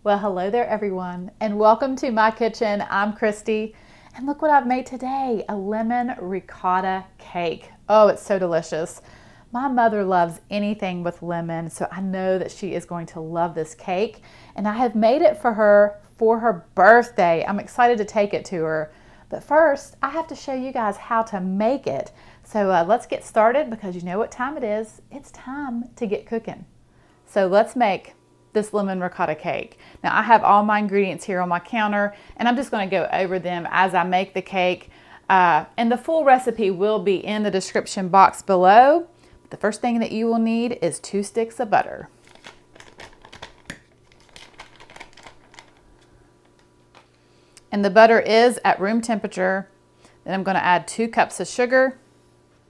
Well, hello there everyone, and welcome to my kitchen. I'm Christy, and look what I've made today, a lemon ricotta cake. Oh, it's so delicious. My mother loves anything with lemon, so I know that she is going to love this cake, and I have made it for her birthday. I'm excited to take it to her, but first I have to show you guys how to make it. So let's get started because you know what time it is. It's time to get cooking. So let's make this lemon ricotta cake. Now I have all my ingredients here on my counter and I'm just going to go over them as I make the cake. And the full recipe will be in the description box below. The first thing that you will need is 2 sticks of butter. And the butter is at room temperature. Then I'm going to add 2 cups of sugar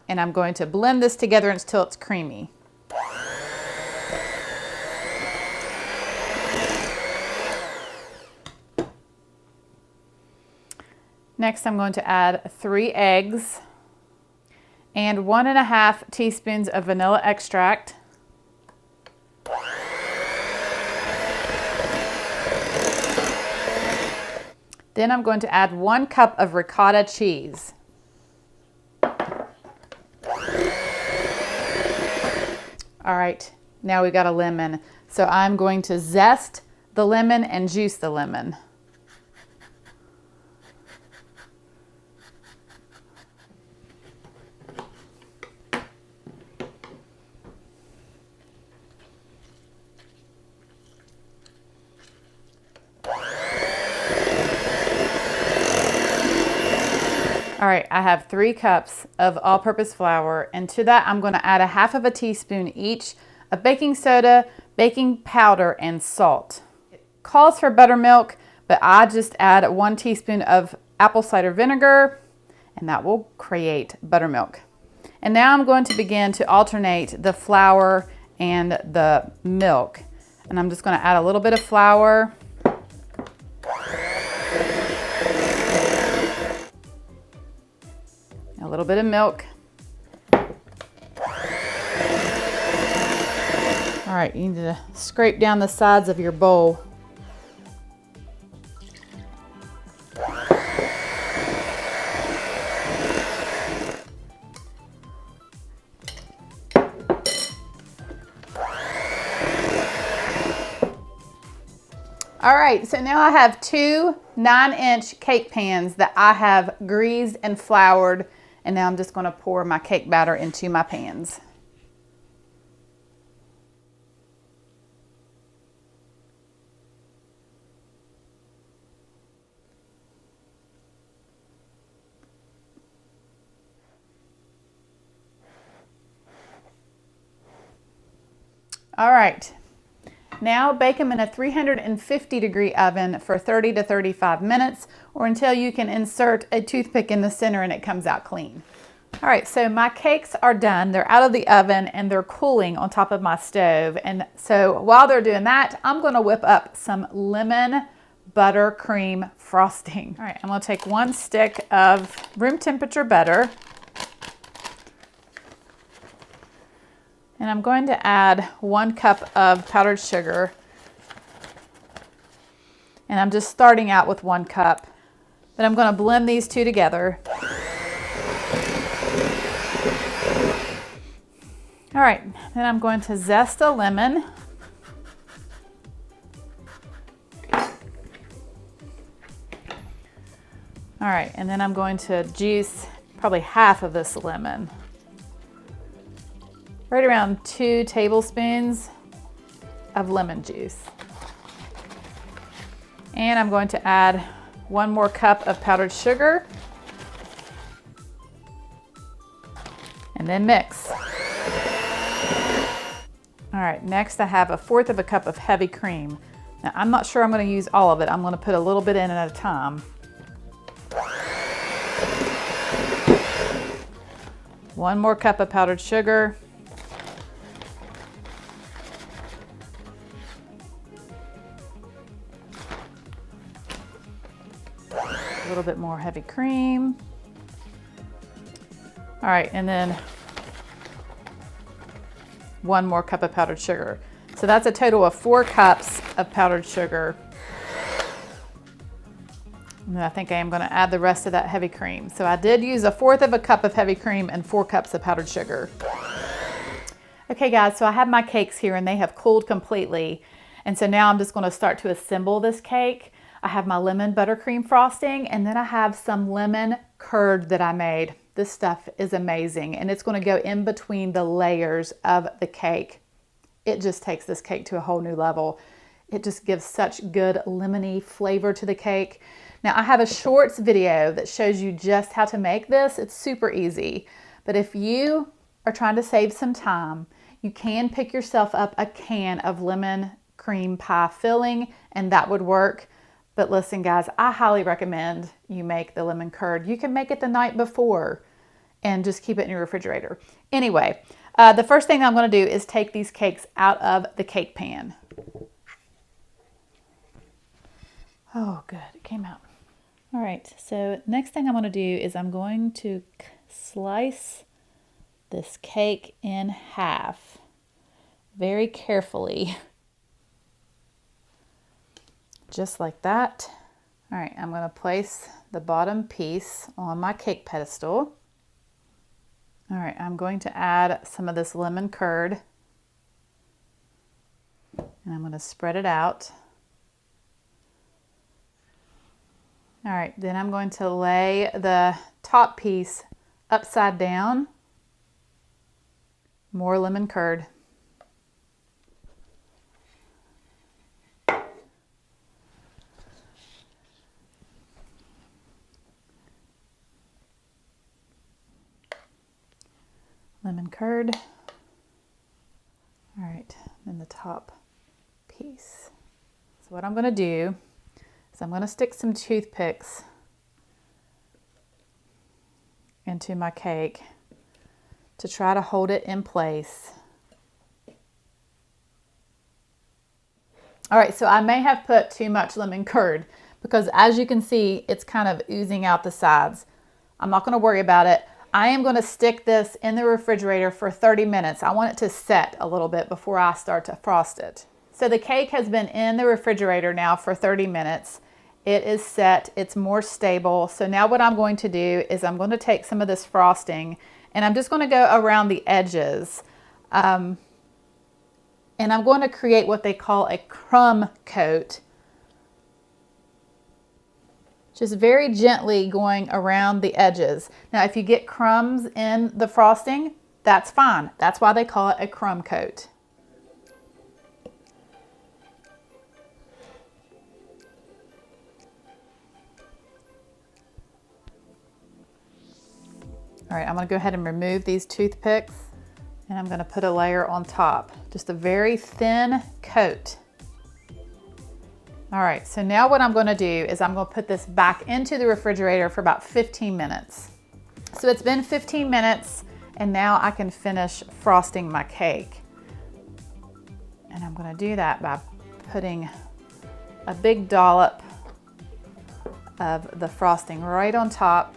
and I'm going to blend this together until it's creamy. Next, I'm going to add 3 eggs and 1½ teaspoons of vanilla extract. Then I'm going to add 1 cup of ricotta cheese. All right, now we got a lemon. So I'm going to zest the lemon and juice the lemon. All right, I have 3 cups of all-purpose flour, and to that I'm going to add 1/2 teaspoon each of baking soda, baking powder, and salt. It calls for buttermilk, but I just add 1 teaspoon of apple cider vinegar, and that will create buttermilk. And now I'm going to begin to alternate the flour and the milk. And I'm just going to add a little bit of flour. A little bit of milk. All right, you need to scrape down the sides of your bowl. All right, so now I have 2 9-inch cake pans that I have greased and floured. And now I'm just going to pour my cake batter into my pans. All right, now bake them in a 350-degree oven for 30 to 35 minutes or until you can insert a toothpick in the center and it comes out clean. All right, so my cakes are done. They're out of the oven and they're cooling on top of my stove. And so while they're doing that, I'm going to whip up some lemon buttercream frosting. All right, I'm going to take 1 stick of room temperature butter. And I'm going to add 1 cup of powdered sugar. And I'm just starting out with 1 cup. Then I'm going to blend these 2 together. All right, then I'm going to zest a lemon. All right, and then I'm going to juice probably half of this lemon. Right around 2 tablespoons of lemon juice. And I'm going to add 1 more cup of powdered sugar. And then mix. All right, next I have 1/4 cup of heavy cream. Now I'm not sure I'm going to use all of it. I'm going to put a little bit in at a time. 1 more cup of powdered sugar. A little bit more heavy cream. All right, and then 1 more cup of powdered sugar. So So that's a total of 4 cups of powdered sugar. And I think I am going to add the rest of that heavy cream. So I did use 1/4 cup of heavy cream and 4 cups of powdered sugar. Okay guys, so I have my cakes here and they have cooled completely. And so now I'm just going to start to assemble this cake. I have my lemon buttercream frosting, and then I have some lemon curd that I made. This stuff is amazing, and it's going to go in between the layers of the cake. It just takes this cake to a whole new level. It just gives such good lemony flavor to the cake. Now I have a shorts video that shows you just how to make this. It's super easy, but if you are trying to save some time, you can pick yourself up a can of lemon cream pie filling, and that would work. But listen guys, I highly recommend you make the lemon curd. You can make it the night before and just keep it in your refrigerator. Anyway, the first thing I'm going to do is take these cakes out of the cake pan. Oh good, it came out. All right, so next thing I'm going to do is I'm going to slice this cake in half very carefully. Just like that. All right, I'm going to place the bottom piece on my cake pedestal. All right, I'm going to add some of this lemon curd, and I'm going to spread it out. All right, then I'm going to lay the top piece upside down. More lemon curd. Lemon curd. All right, then the top piece. So what I'm going to do is I'm going to stick some toothpicks into my cake to try to hold it in place. All right, so I may have put too much lemon curd because as you can see, it's kind of oozing out the sides. I'm not going to worry about it. I am going to stick this in the refrigerator for 30 minutes. I want it to set a little bit before I start to frost it. So the cake has been in the refrigerator now for 30 minutes. It is set, it's more stable. So now what I'm going to do is I'm going to take some of this frosting and I'm just going to go around the edges. And I'm going to create what they call a crumb coat. Just very gently going around the edges. Now, if you get crumbs in the frosting, that's fine. That's why they call it a crumb coat. All right, I'm going to go ahead and remove these toothpicks, and I'm going to put a layer on top. Just a very thin coat. All right, so now what I'm going to do is I'm going to put this back into the refrigerator for about 15 minutes. So it's been 15 minutes and now I can finish frosting my cake. And I'm going to do that by putting a big dollop of the frosting right on top.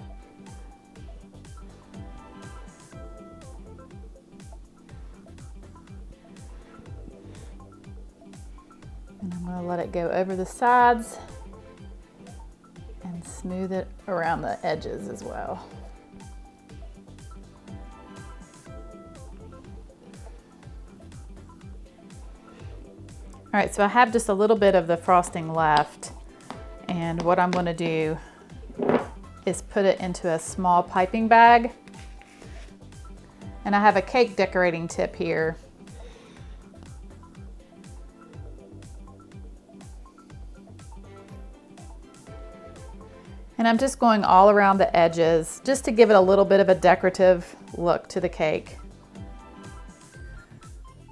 And I'm going to let it go over the sides and smooth it around the edges as well. All right, so I have just a little bit of the frosting left, and what I'm going to do is put it into a small piping bag. And I have a cake decorating tip here. And I'm just going all around the edges just to give it a little bit of a decorative look to the cake.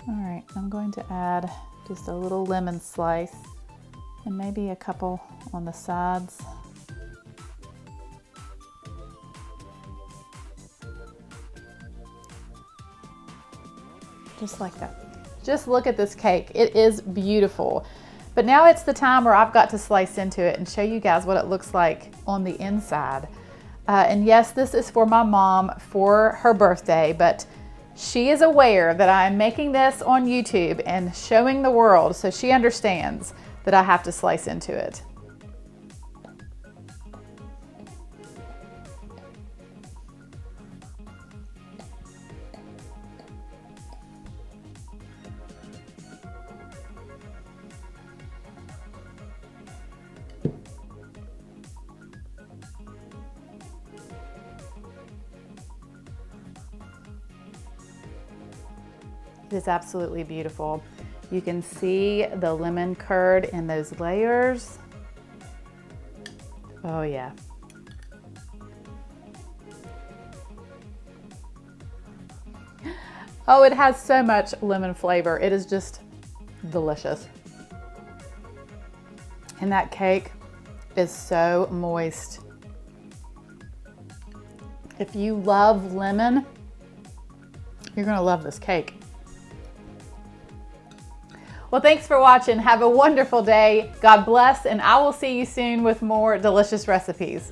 All right, I'm going to add just a little lemon slice and maybe a couple on the sides. Just like that. Just look at this cake. It is beautiful. But now it's the time where I've got to slice into it and show you guys what it looks like on the inside. And yes, this is for my mom for her birthday, but She is aware that I am making this on YouTube and showing the world, so she understands that I have to slice into it. It is absolutely beautiful. You can see the lemon curd in those layers. Oh yeah. Oh, it has so much lemon flavor. It is just delicious. And that cake is so moist. If you love lemon, you're gonna love this cake. Well, thanks for watching. Have a wonderful day. God bless, and I will see you soon with more delicious recipes.